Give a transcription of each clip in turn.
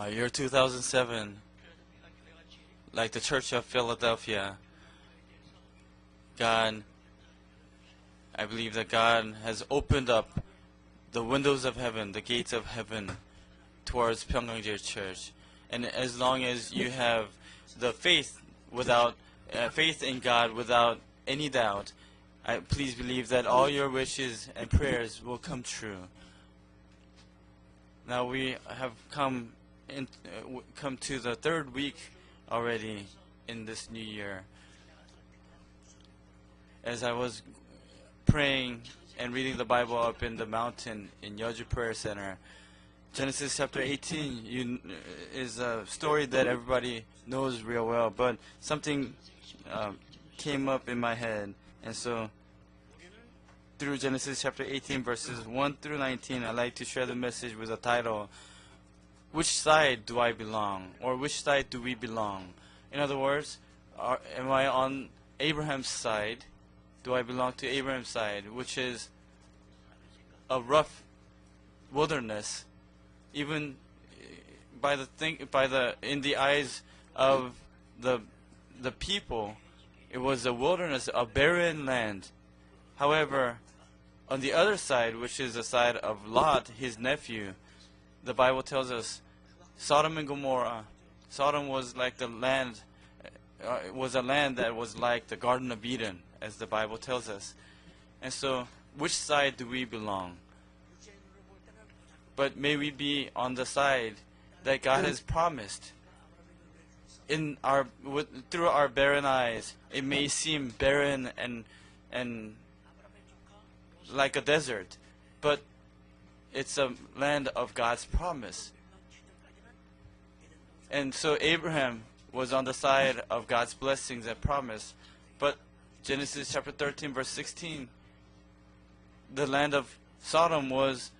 Year 2007, like the Church of Philadelphia, God, I believe that God has opened up the windows of heaven, the gates of heaven, towards Pyeonggangjae Church. And as long as you have the faith faith in God without any doubt, please believe that all your wishes and prayers will come true. Now we have come to the third week already in this new year. As I was praying and reading the Bible up in the mountain in Yeoju Prayer Center, Genesis chapter 18 is a story that everybody knows real well, but something came up in my head, and so through Genesis chapter 18 verses 1 through 19, I'd like to share the message with the title, Which Side Do I Belong? Or which side do we belong? In other words, am I on Abraham's side? Do I belong to Abraham's side, which is a rough wilderness, even in the eyes of the people, it was a wilderness, a barren land. However, on the other side, which is the side of Lot, his nephew, the Bible tells us Sodom and Gomorrah. Sodom was like the land, it was a land that was like the Garden of Eden, as the Bible tells us. And so, which side do we belong? But may we be on the side that God has promised. Through our barren eyes, it may seem barren and like a desert, but it's a land of God's promise. And so Abraham was on the side of God's blessings and promise. But Genesis chapter 13 verse 16, the land of Sodom was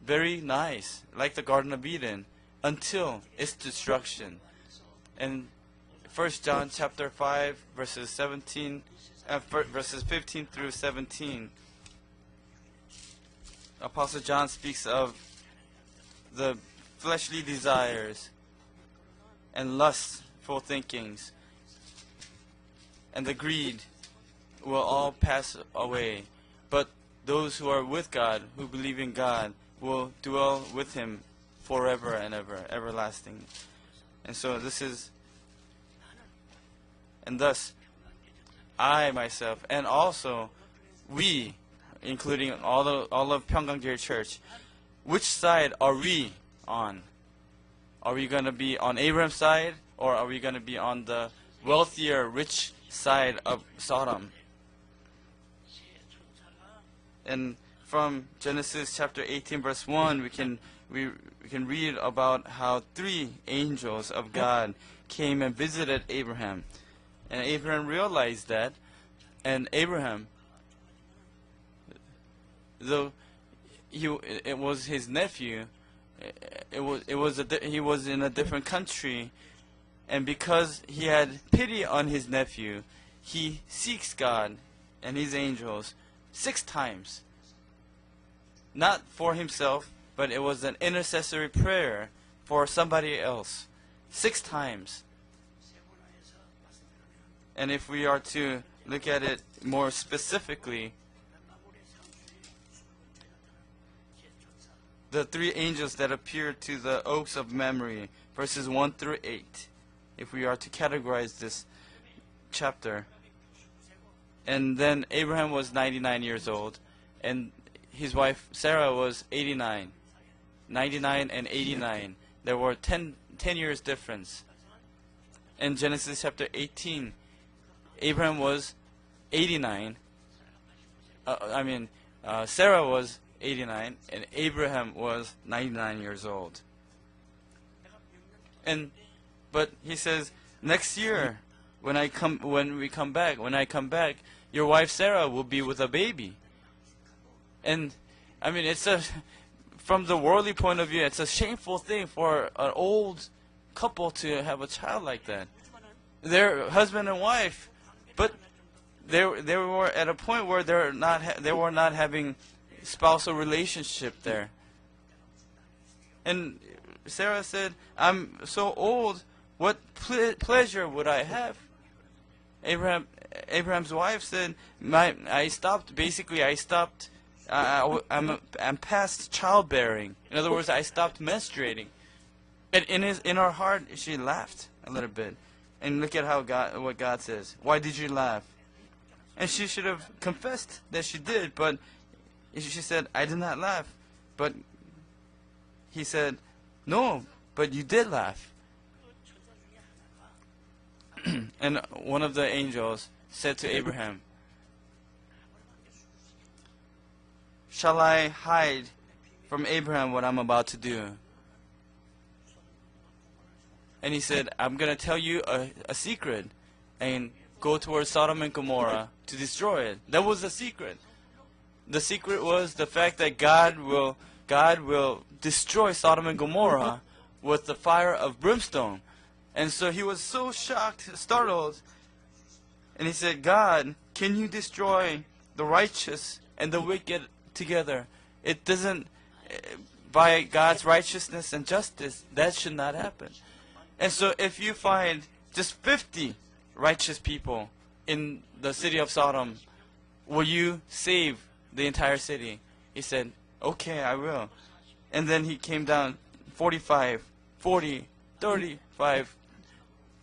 very nice, like the Garden of Eden, until its destruction. And 1 John chapter 5 verses 15 through 17, Apostle John speaks of the fleshly desires and lustful thinkings, and the greed will all pass away. But those who are with God, who believe in God, will dwell with Him forever and ever, everlasting. And so and thus, I myself, and also we, including all of Pyeonggangjae Church, which side are we on? Are we going to be on Abraham's side, or are we going to be on the wealthier, rich side of Sodom? And from Genesis chapter 18 verse 1, we can read about how 3 angels of God came and visited Abraham. And Abraham realized that, and Abraham, though it was his nephew, he was in a different country, and because he had pity on his nephew, he seeks God and his angels 6 times. Not for himself, but it was an intercessory prayer for somebody else. 6 times. And if we are to look at it more specifically, the 3 angels that appeared to the oaks of Mamre, verses 1 through 8, if we are to categorize this chapter. And then Abraham was 99 years old, and his wife Sarah was 89. 99 and 89. There were 10 years difference. In Genesis chapter 18, Abraham was 89. Sarah was 89, and Abraham was 99 years old. But he says, next year, when I come back, your wife Sarah will be with a baby. And from the worldly point of view, it's a shameful thing for an old couple to have a child like that. They're husband and wife, but they were at a point where they were not having spousal relationship there. And Sarah said, I'm so old, what pleasure would I have? Abraham's wife said, I stopped I'm past childbearing. In other words, I stopped menstruating. And in her heart, she laughed a little bit. And look at what God says. Why did you laugh? And she should have confessed that she did, but she said, I did not laugh. But he said, no, but you did laugh. And one of the angels said to Abraham, shall I hide from Abraham what I'm about to do? And he said, I'm going to tell you a secret and go towards Sodom and Gomorrah to destroy it. That was the secret. The secret was the fact that God will destroy Sodom and Gomorrah with the fire of brimstone. And so he was so shocked, startled, and he said, God, can you destroy the righteous and the wicked together? It doesn't, by God's righteousness and justice, that should not happen. And so if you find just 50 righteous people in the city of Sodom, will you save the entire city? He said, okay, I will. And then he came down 45, 40, 35,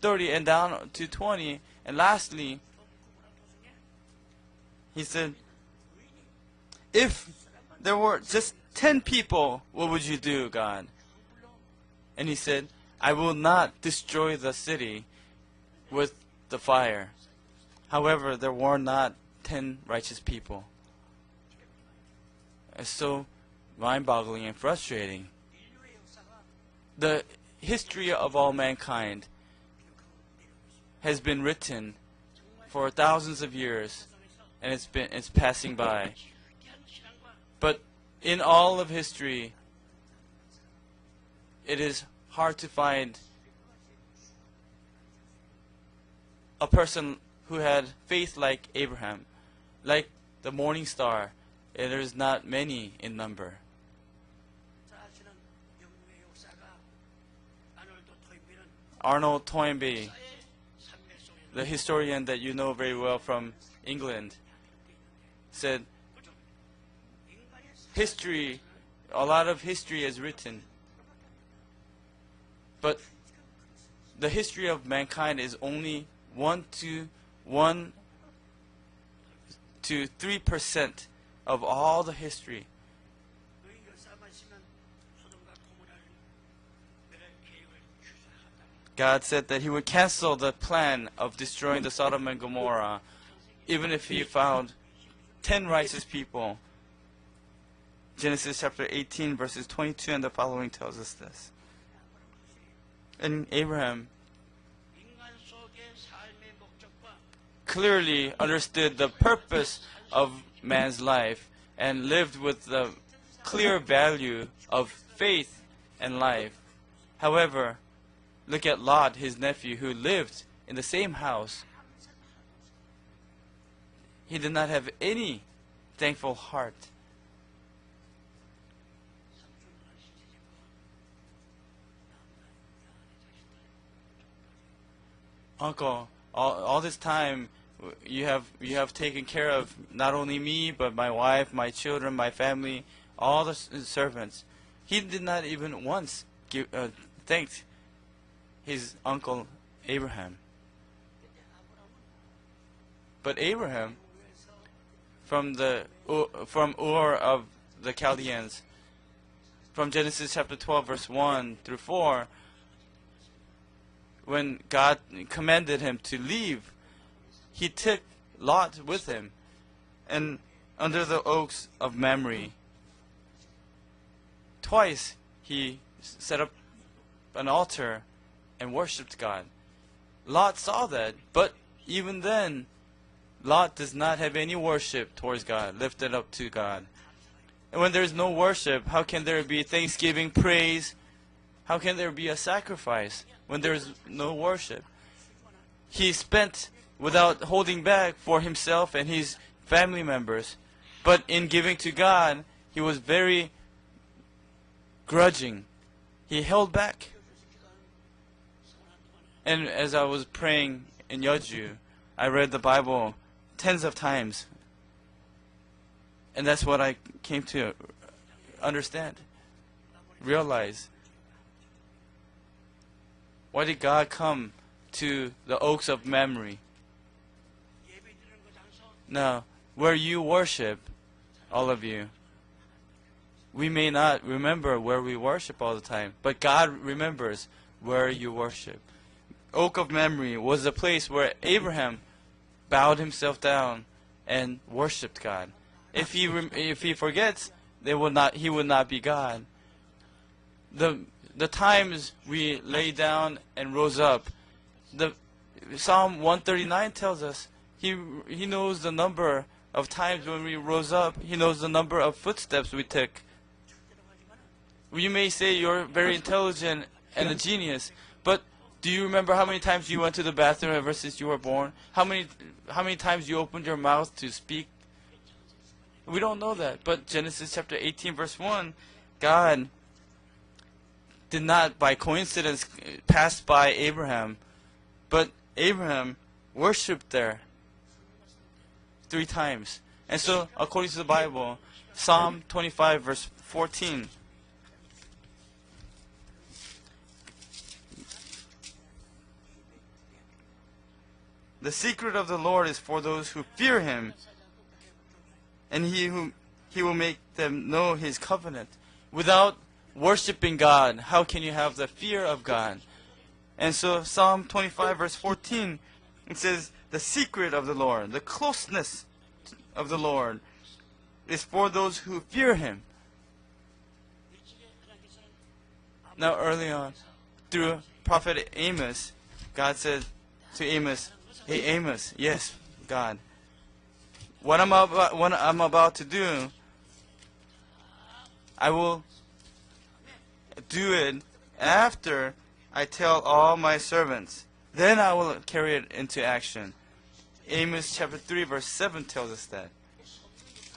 30, and down to 20. And lastly, he said, if there were just 10 people, what would you do, God? And he said, I will not destroy the city with the fire. However, there were not 10 righteous people. It's so mind-boggling and frustrating. The history of all mankind has been written for thousands of years, and it's passing by. But in all of history, it is hard to find a person who had faith like Abraham, like the morning star. And there's not many in number. Arnold Toynbee, the historian that you know very well from England, said, history, a lot of history is written, but the history of mankind is only 1 to 3% of all the history. God said that He would cancel the plan of destroying the Sodom and Gomorrah, even if He found 10 righteous people. Genesis chapter 18 verses 22 and the following tells us this. And Abraham clearly understood the purpose of man's life and lived with the clear value of faith and life. However, look at Lot, his nephew, who lived in the same house. He did not have any thankful heart. Uncle, all this time you have taken care of not only me, but my wife, my children, my family, all the servants. He did not even once thank his uncle Abraham. But Abraham, from Ur of the Chaldeans, from Genesis chapter 12 verse 1 through 4, when God commanded him to leave, he took Lot with him, and under the oaks of Mamre, twice he set up an altar and worshipped God. Lot saw that, but even then, Lot does not have any worship towards God, lifted up to God. And when there is no worship, how can there be thanksgiving, praise? How can there be a sacrifice when there is no worship? He spent without holding back for himself and his family members. But in giving to God, he was very grudging. he held back. And as I was praying in Yeoju, I read the Bible tens of times. And that's what I came to understand, realize. Why did God come to the Oaks of Memory? Now, where you worship, all of you, we may not remember where we worship all the time, but God remembers where you worship. Oak of Memory was a place where Abraham bowed himself down and worshipped God. If he forgets, he would not be God. The times we lay down and rose up, the Psalm 139 tells us he knows the number of times when we rose up. He knows the number of footsteps we took. You may say you're very intelligent and a genius, but do you remember how many times you went to the bathroom ever since you were born? How many times you opened your mouth to speak? We don't know that. But Genesis chapter 18 verse 1, God did not by coincidence pass by Abraham, but Abraham worshipped there 3 times. And so, according to the Bible, Psalm 25 verse 14, the secret of the Lord is for those who fear Him, and He will make them know His covenant. Without worshiping God, how can you have the fear of God? And so Psalm 25 verse 14, it says, the secret of the Lord, the closeness of the Lord is for those who fear Him. Now early on, through prophet Amos, God said to Amos, hey Amos, yes, God, what I'm about to do, I will do it after I tell all my servants. Then I will carry it into action. Amos chapter 3 verse 7 tells us that.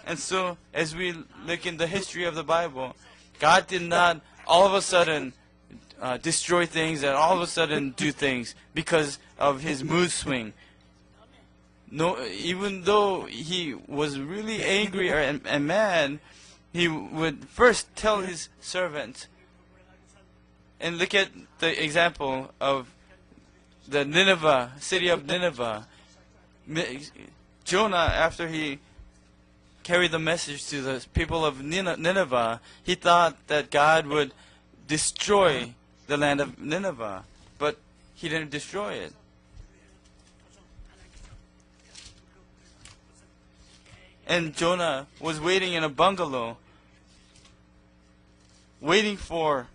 And so, as we look in the history of the Bible, God did not all of a sudden destroy things and all of a sudden do things because of His mood swing. No, even though He was really angry and mad, He would first tell His servant. And look at the example of the Nineveh, city of Nineveh. Jonah, after he carried the message to the people of Nineveh, he thought that God would destroy the land of Nineveh, but He didn't destroy it. And Jonah was waiting in a bungalow, waiting for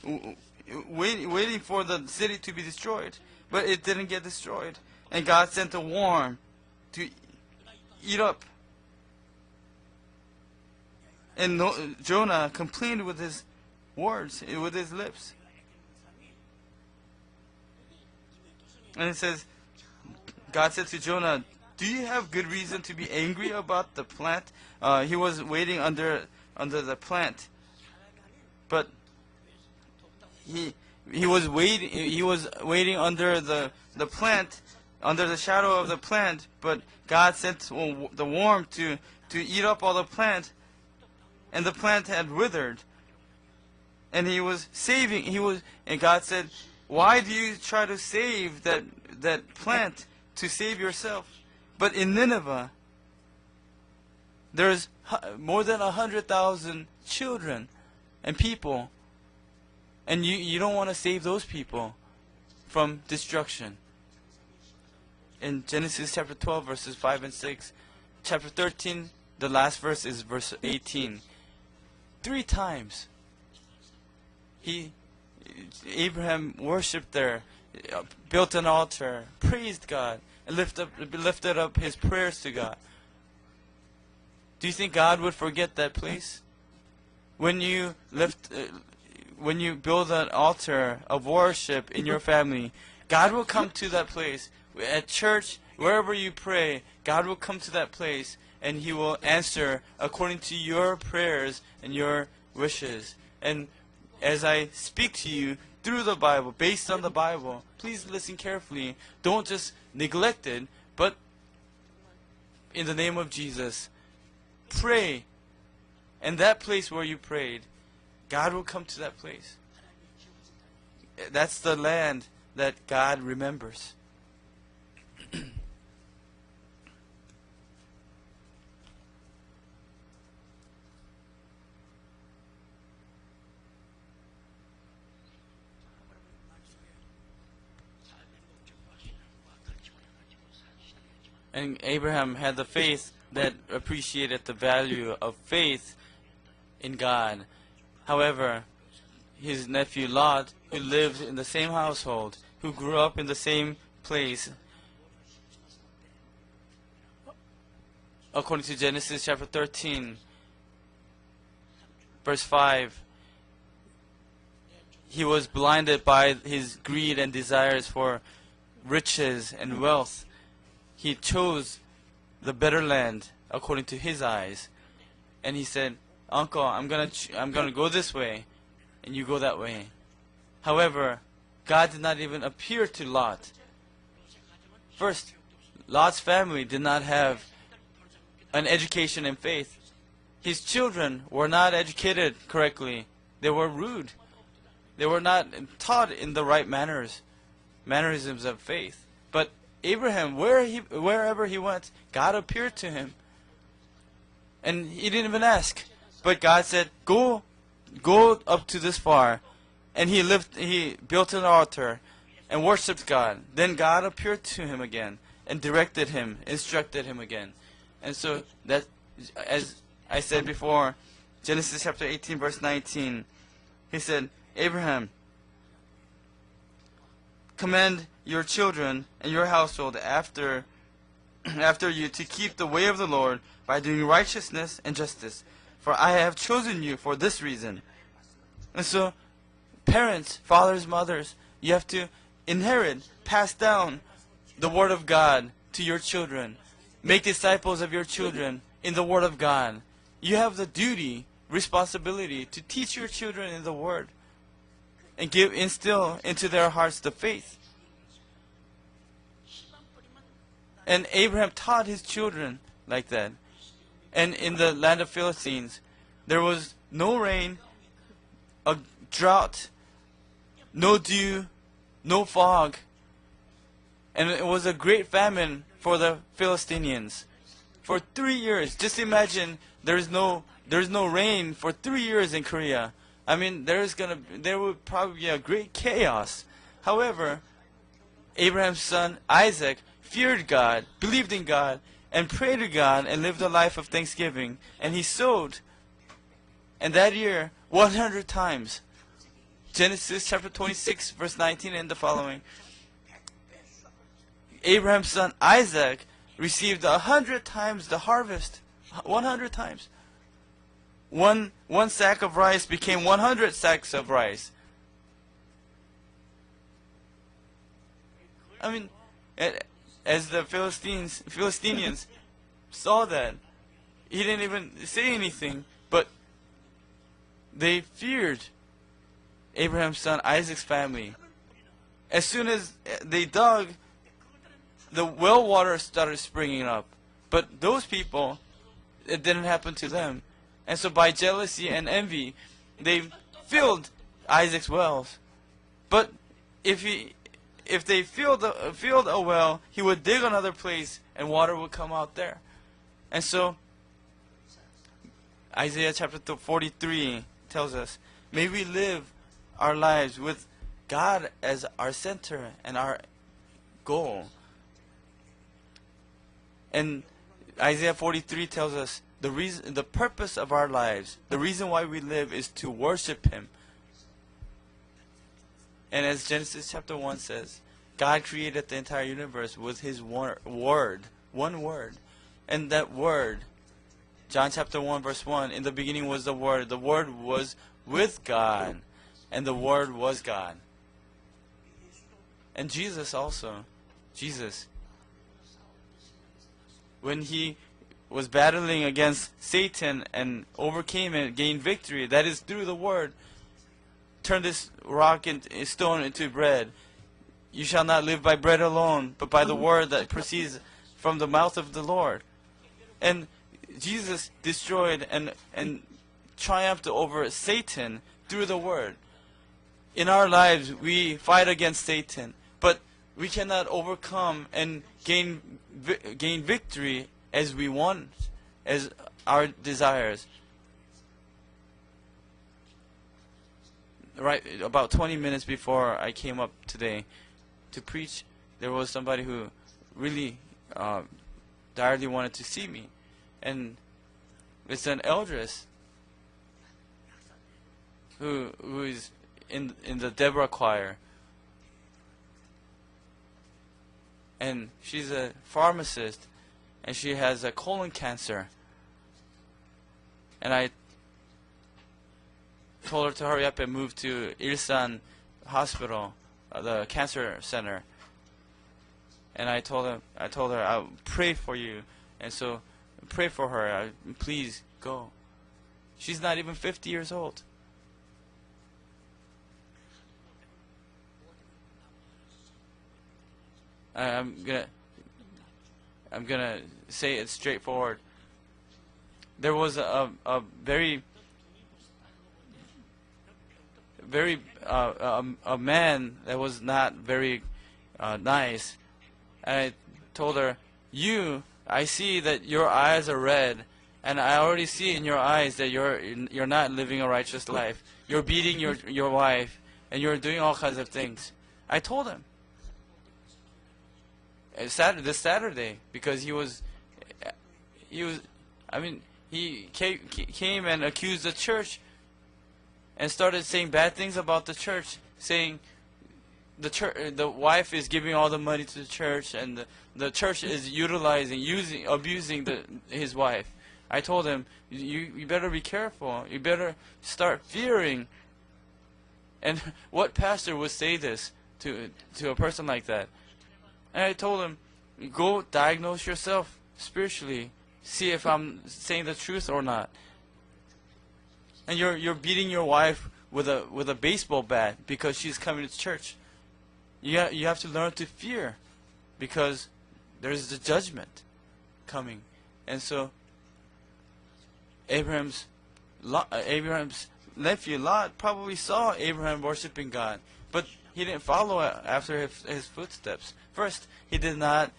the city to be destroyed, but it didn't get destroyed. And God sent a worm to eat up. And Jonah complained with his words, with his lips. And it says, God said to Jonah, do you have good reason to be angry about the plant? He was waiting under the plant, but he was waiting under the plant, under the shadow of the plant. But God sent the worm to eat up all the plant, and the plant had withered. And He was saving. And God said, why do you try to save that plant to save yourself? But in Nineveh, there's more than 100,000 children and people. And you don't want to save those people from destruction. In Genesis chapter 12, verses 5 and 6, chapter 13, the last verse is verse 18. 3 times, Abraham worshipped there, built an altar, praised God, and lifted up his prayers to God. Do you think God would forget that place? When you build an altar of worship in your family, God will come to that place. At church, wherever you pray, God will come to that place and He will answer according to your prayers and your wishes. And as I speak to you through the Bible, based on the Bible, please listen carefully. Don't just neglect it, but in the name of Jesus, pray. And that place where you prayed, God will come to that place. That's the land that God remembers. And Abraham had the faith that appreciated the value of faith in God. However, his nephew Lot, who lived in the same household, who grew up in the same place, according to Genesis chapter 13, verse 5, he was blinded by his greed and desires for riches and wealth. He chose the better land according to his eyes, and he said, "Uncle, I'm gonna go this way, and you go that way." However, God did not even appear to Lot. First, Lot's family did not have an education in faith. His children were not educated correctly. They were rude. They were not taught in the right mannerisms of faith. But Abraham, wherever he went, God appeared to him. And he didn't even ask. But God said, go up to this far. And he built an altar and worshipped God. Then God appeared to him again and directed him, instructed him again. And so that, as I said before, Genesis chapter 18 verse 19, he said, "Abraham, command your children and your household after you to keep the way of the Lord by doing righteousness and justice. For I have chosen you for this reason." And so, parents, fathers, mothers, you have to inherit, pass down the Word of God to your children. Make disciples of your children in the Word of God. You have the duty, responsibility to teach your children in the Word and instill into their hearts the faith. And Abraham taught his children like that. And in the land of Philistines, there was no rain, a drought, no dew, no fog. And it was a great famine for the Philistines. For 3 years, just imagine there's no rain for 3 years in Korea. I mean, there would probably be a great chaos. However, Abraham's son Isaac feared God, believed in God, and prayed to God and lived a life of thanksgiving. And he sowed. And that year, 100 times. Genesis chapter 26 verse 19 and the following. Abraham's son Isaac received 100 times the harvest. 100 times. One sack of rice became 100 sacks of rice. I mean, as the Philistinians saw that, he didn't even say anything, but they feared Abraham's son Isaac's family. As soon as they dug, the well water started springing up. But those people, it didn't happen to them. And so by jealousy and envy, they filled Isaac's wells. But if they filled a well, he would dig another place and water would come out there. And so Isaiah chapter 43 tells us, may we live our lives with God as our center and our goal. And Isaiah 43 tells us the purpose of our lives, the reason why we live is to worship Him. And as Genesis chapter 1 says, God created the entire universe with His word, one word. And that word, John chapter 1 verse 1, in the beginning was the Word was with God, and the Word was God. And Jesus also, when he was battling against Satan and overcame it, gained victory. That is through the word. Turn this rock and stone into bread. You shall not live by bread alone, but by the word that proceeds from the mouth of the Lord. And Jesus destroyed and triumphed over Satan through the word. In our lives, we fight against Satan, but we cannot overcome and gain victory as we want, as our desires. Right about 20 minutes before I came up today to preach, there was somebody who really direly wanted to see me, and it's an elders who is in the Deborah choir, and she's a pharmacist, and she has a colon cancer, and I told her to hurry up and move to Ilsan Hospital, the cancer center. And I told her I'll pray for you, and so pray for her. Please go. She's not even 50 years old. I'm gonna say it straightforward. There was a very a man that was not very nice. And I told her, I see that your eyes are red, and I already see in your eyes that you're not living a righteous life. You're beating your wife, and you're doing all kinds of things. I told him. This Saturday, because he came and accused the church and started saying bad things about the church, saying the wife is giving all the money to the church, and the church is abusing his wife. I told him, you better be careful. You better start fearing. And what pastor would say this to a person like that? And I told him, go diagnose yourself spiritually. See if I'm saying the truth or not. And you're beating your wife with a baseball bat because she's coming to church. You have to learn to fear, because there's the judgment coming. And so Abraham's nephew Lot probably saw Abraham worshiping God, but he didn't follow after his footsteps. First, he did not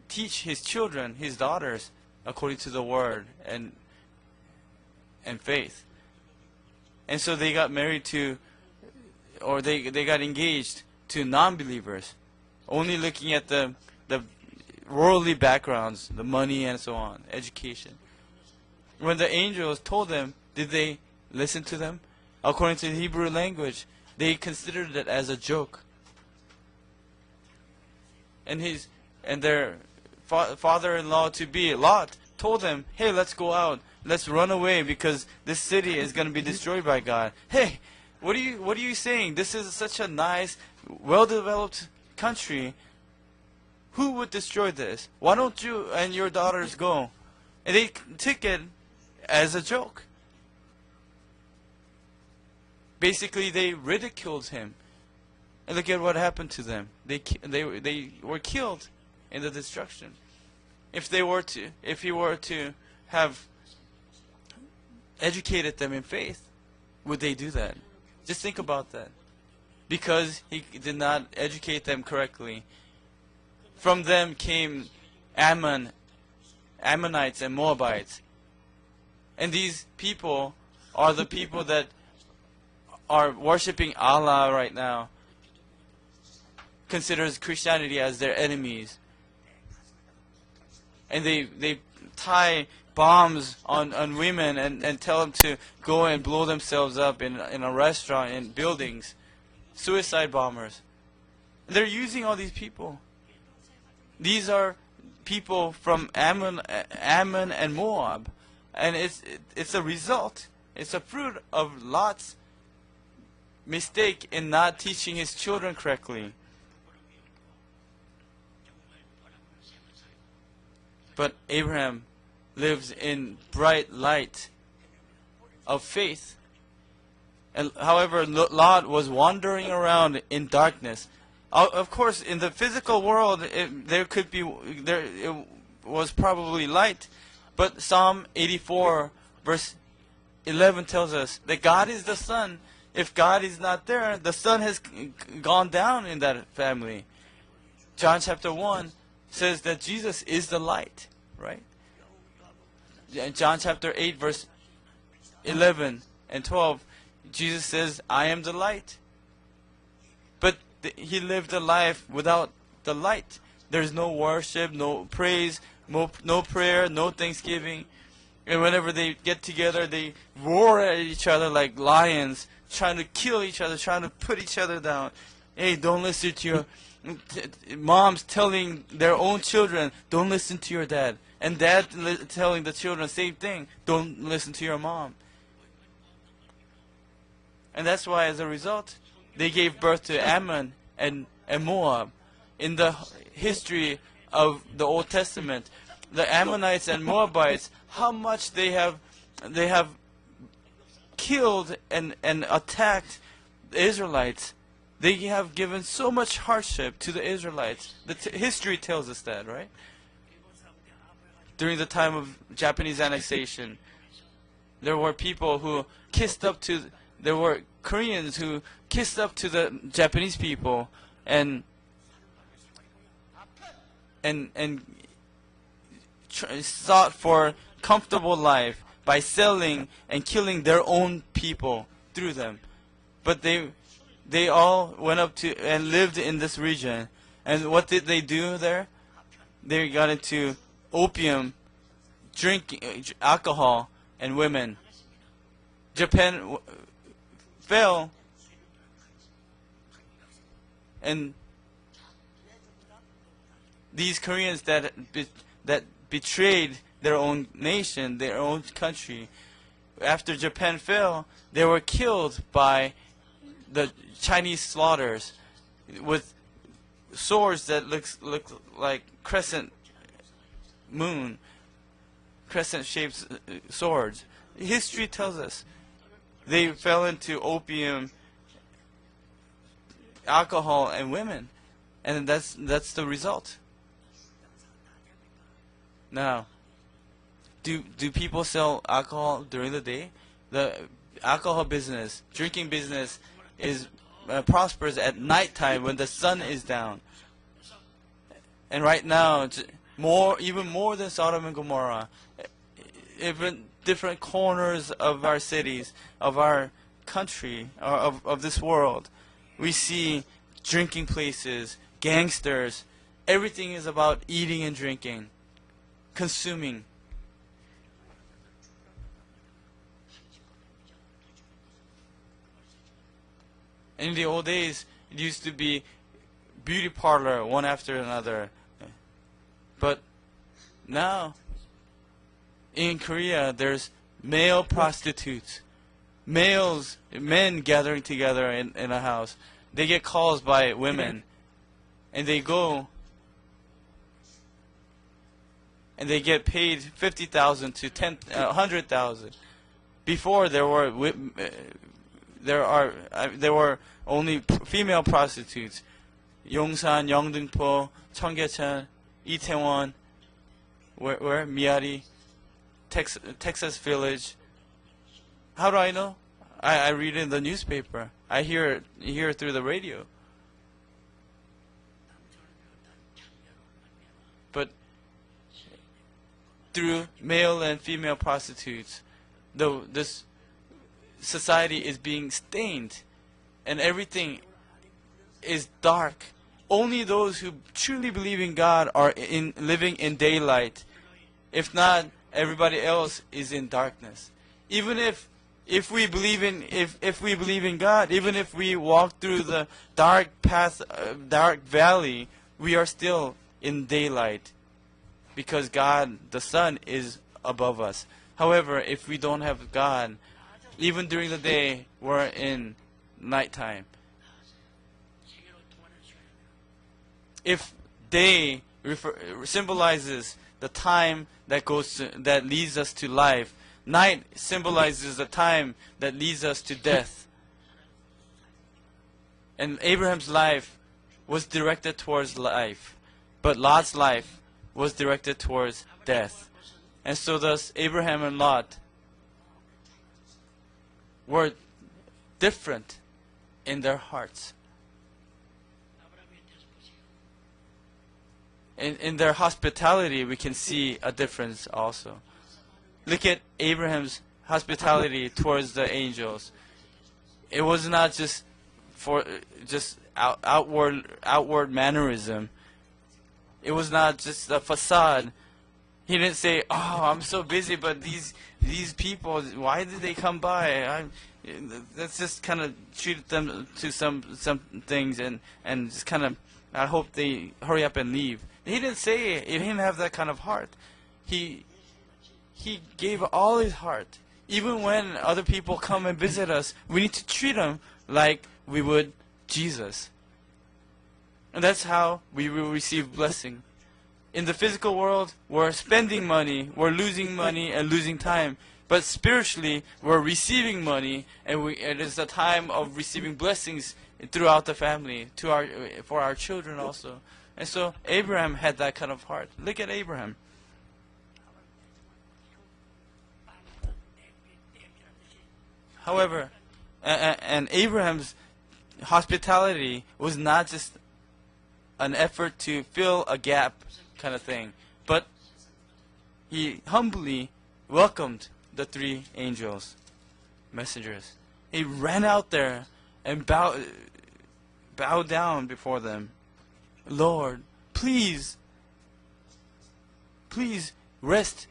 teach his children, his daughters, according to the word and faith. And so they got married to, or they got engaged to non-believers, only looking at the worldly backgrounds, the money and so on, education. When the angels told them, did they listen to them? According to the Hebrew language, they considered it as a joke. And their father-in-law to be, Lot, told them, hey, let's go out. Let's run away, because this city is going to be destroyed by God. Hey, what are you saying? This is such a nice, well-developed country. Who would destroy this? Why don't you and your daughters go? And they took it as a joke. Basically, they ridiculed him. And look at what happened to them. They were killed in the destruction. If he were to have educated them in faith, would they do that? Just think about that. Because he did not educate them correctly. From them came Ammonites and Moabites. And these people are the people that are worshiping Allah right now, considers Christianity as their enemies. And they tie bombs on women and tell them to go and blow themselves up in a restaurant, in buildings. Suicide bombers. They're using all these people. These are people from Ammon and Moab. And it's a result. It's a fruit of Lot's mistake in not teaching his children correctly. But Abraham lives in bright light of faith. And however, Lot was wandering around in darkness. Of course, in the physical world, it was probably light. But Psalm 84 verse 11 tells us that God is the sun. If God is not there, the sun has gone down in that family. John chapter 1 says that Jesus is the light, right? John chapter 8 verse 11 and 12, Jesus says, I am the light. But he lived a life without the light. There's no worship, no praise, no prayer, no thanksgiving. And whenever they get together, they roar at each other like lions, trying to kill each other, trying to put each other down. Hey, don't listen to your... Moms telling their own children, don't listen to your dad. And dad telling the children the same thing, don't listen to your mom. And that's why, as a result, they gave birth to Ammon and Moab. In the history of the Old Testament, the Ammonites and Moabites, how much they have killed and attacked the Israelites. They have given so much hardship to the Israelites. The history tells us that, right? During the time of Japanese annexation, there were people who kissed up to... There were Koreans who kissed up to the Japanese people and sought for comfortable life by selling and killing their own people through them. But they all went up to and lived in this region. And what did they do there? They got into opium, drinking, alcohol, and women. Japan fell, and these Koreans that betrayed their own nation, their own country, after Japan fell, they were killed by the Chinese slaughters with swords that look like crescent shaped swords. History tells us they fell into opium, alcohol, and women, and that's the result. Now, do people sell alcohol during the day? The alcohol business, drinking business, is prospers at nighttime when the sun is down. And right now, even more than Sodom and Gomorrah, even different corners of our cities, of our country, of this world, we see drinking places, gangsters. Everything is about eating and drinking, consuming. In the old days, it used to be beauty parlor one after another. But now, in Korea, there's male prostitutes. Men gathering together in a house. They get calls by women. And they go and they get paid 50,000 to 100,000. Before there were only female prostitutes. Yongsan, Yeongdeungpo, Cheonggyecheon, Itaewon, where Miari, Texas Village. How do I know? I read it in the newspaper. I hear it through the radio. But through male and female prostitutes, this society is being stained, and everything is dark. Only those who truly believe in God are living in daylight. If not, everybody else is in darkness. Even if we believe in God, even if we walk through the dark path, dark valley, we are still in daylight, because God, the sun, is above us. However, if we don't have God, even during the day, we're in nighttime. If day symbolizes the time that leads us to life. Night symbolizes the time that leads us to death. And Abraham's life was directed towards life, but Lot's life was directed towards death. And so thus Abraham and Lot were different in their hearts. In their hospitality, we can see a difference also. Look at Abraham's hospitality towards the angels. It was not just for outward mannerism. It was not just a facade. He didn't say, "Oh, I'm so busy, but these people, why did they come by? Let's just kind of treat them to some things and just kind of, I hope they hurry up and leave." He didn't say it. He didn't have that kind of heart. He gave all his heart. Even when other people come and visit us, we need to treat them like we would Jesus. And that's how we will receive blessing. In the physical world, we're spending money, we're losing money and losing time. But spiritually, we're receiving money, and it is a time of receiving blessings throughout the family, for our children also. And so Abraham had that kind of heart. Look at Abraham. However, and Abraham's hospitality was not just an effort to fill a gap kind of thing, but he humbly welcomed the three angels, messengers. He ran out there and bowed down before them. "Lord, please rest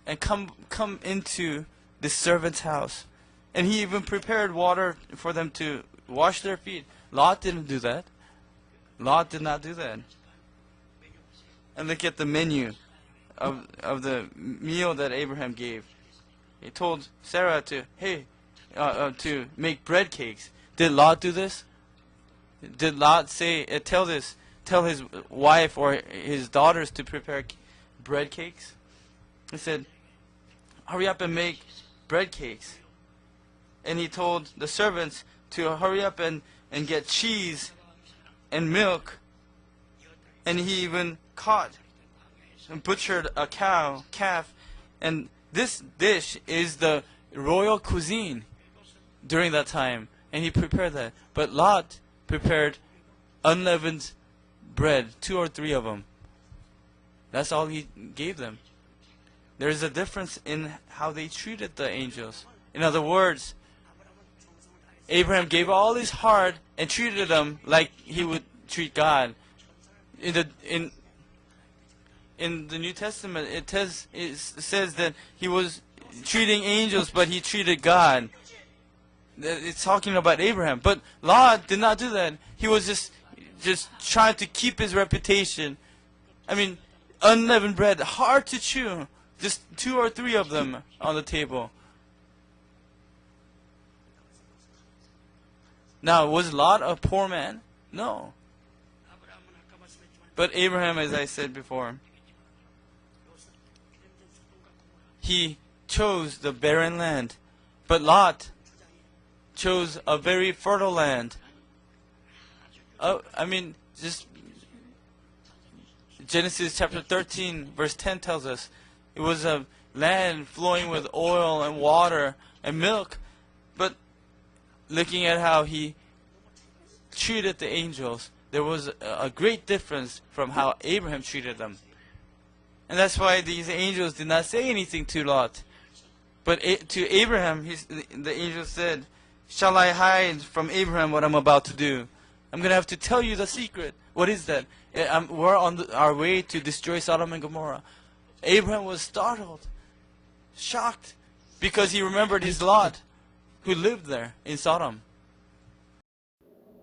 and come into this servant's house." And he even prepared water for them to wash their feet. Lot didn't do that. Lot did not do that. And look at the menu of the meal that Abraham gave. He told Sarah to make bread cakes. Did Lot do this? Did Lot say tell his wife or his daughters to prepare bread cakes? He said, "Hurry up and make bread cakes." And he told the servants to hurry up and get cheese and milk. And he even caught and butchered a calf. And this dish is the royal cuisine during that time. And he prepared that. But Lot prepared unleavened bread, 2 or 3 of them. That's all he gave them. There is a difference in how they treated the angels. In other words, Abraham gave all his heart and treated them like he would treat God. In the New Testament, it says that he was treating angels, but he treated God. It's talking about Abraham. But Lot did not do that. He was just trying to keep his reputation. I mean, unleavened bread, hard to chew. Just 2 or 3 of them on the table. Now, was Lot a poor man? No. But Abraham, as I said before, he chose the barren land. But Lot chose a very fertile land. Just Genesis chapter 13, verse 10 tells us it was a land flowing with oil and water and milk. But looking at how he treated the angels, there was a great difference from how Abraham treated them. And that's why these angels did not say anything to Lot. But to Abraham, the angel said, "Shall I hide from Abraham what I'm about to do? I'm going to have to tell you the secret." What is that? We're on our way to destroy Sodom and Gomorrah. Abraham was startled, shocked, because he remembered his Lot, who lived there in Sodom.